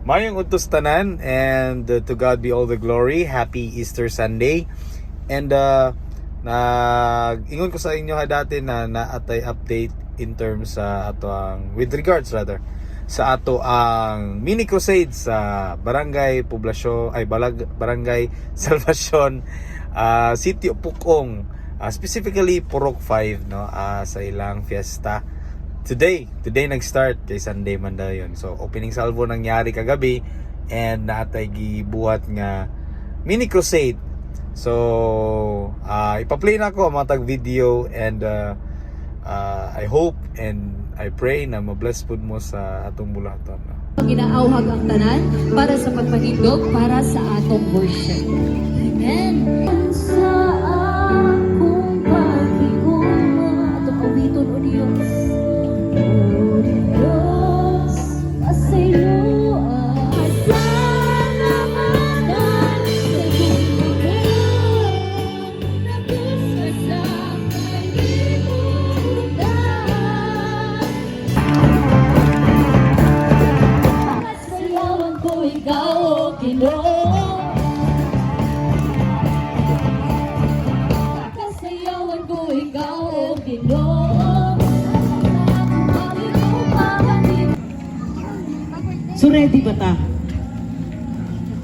Mayong utos tanan, and to God be all the glory. Happy Easter Sunday. And ingon ko sa inyo dati na naatay update in terms sa ato ang, with regards rather, sa ato ang mini crusade sa Barangay Poblasyon ay Barangay Salvacion, Sitio Pukong, specifically Purok 5, no, sa ilang fiesta. Today nag-start kay Sunday man dayon. So opening salvo nangyari kagabi, and natay gibuhat nga mini crusade. So ipa-play na ko ang matag video, and I hope and I pray na mabless pud mo sa atong bulaton, no? Ginaawhag ang tanan para sa pagpanindog para sa atong worship. Amen. Sa akong pag-iuma atong awiton o Dios. O Dios, pasayloan. Pasalamatan sa iyong nagdusga sa kalimutan. Sayawan ko ikaw, O Ginoo. Sayawan ko ikaw, O Ginoo. So ready ba ta?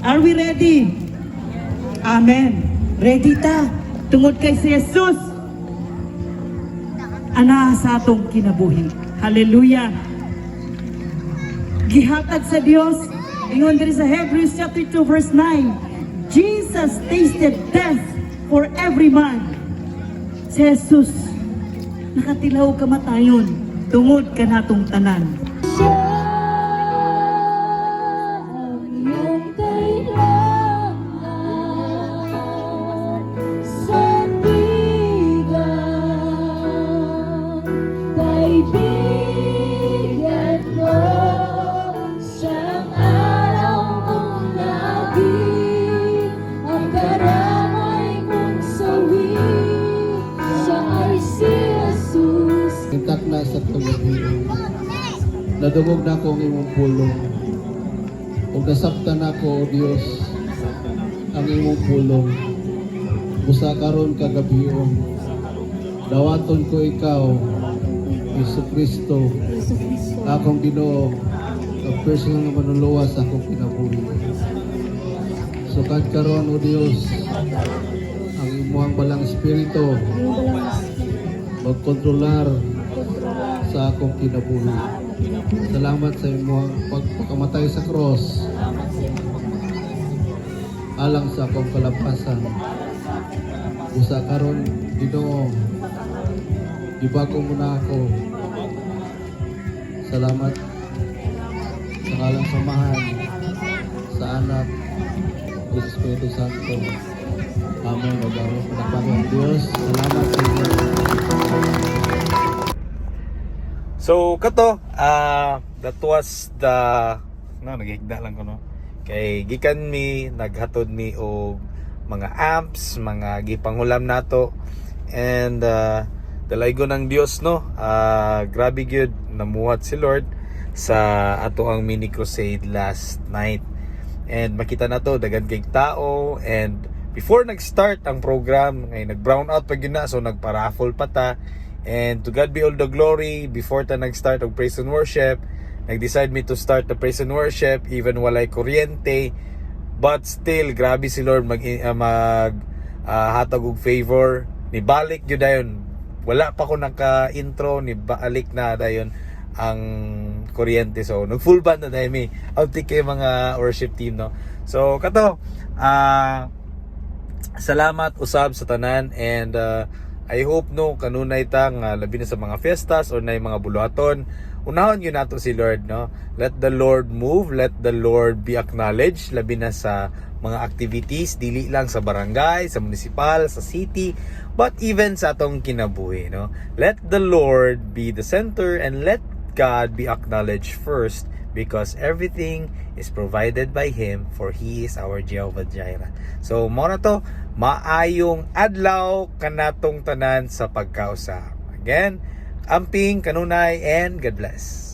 Are we ready? Amen. Ready ta? Tungod kay si Jesus. Ana sa atong kinabuhi. Hallelujah. Gihatag sa Dios, ingon diri sa Hebrews chapter 2 verse 9, Jesus tasted death for every man. Si Jesus nakatilaw kamatayon tungod kanatong tanan. Intak na sa tuloy. Nadungog na ko ang imong pulong. Kung nasabtan ako, O Diyos, ang imong pulong. Busa karon kagabion. Dawaton ko ikaw, Yesu Kristo, akong Ginoo, ang personal na manuluwa sa akong kinabuhi. Sukad karon, O Diyos, ang imong balang espiritu, magkontrolar sa akong kinabuhi. Salamat sa imong pagpakamatay sa cross alang sa akong kalapasan. Usa karon, Ginoo, ibago mo na ako. Salamat sa ngalang samahan sa anak ng Espiritu Santo. Amen. Nagbago ang Diyos. Salamat sa inyo. So kato, that was the nagigda lang ko, no, kay gikan mi naghatod mi og mga amps, mga gipangulam nato, and dalaygo ng Dios, no, grabe gyud namuhat si Lord sa ato ang mini crusade last night, and makita nato daghan kay tao. And before nag-start ang program, ngay nag-brown out pa gyud na, so nagpa-raffle pa ta. And to God be all the glory. Before ta nag-start og praise and worship, nag-decide me to start the praise and worship even walay kuryente, but still grabe si Lord hatag og favor. Nibalik gyud dayon, wala pa ko naka-intro, nibalik na dayon ang kuryente. So nag full band na dayon mi outi kay mga worship team, no. So kato, salamat usab sa tanan, and I hope, no, kanunay ta nga labi na sa mga fiestas or na mga buluhaton, unahon yun nato si Lord, no. Let the Lord move, let the Lord be acknowledged, labi na sa mga activities, dili lang sa barangay, sa municipal, sa city, but even sa atong kinabuhi, no. Let the Lord be the center, and let God be acknowledged first, because everything is provided by Him, for He is our Jehovah Jireh. So mo na to, maayong adlaw kanatong tanan sa pagkausa. Again, amping kanunay, and God bless.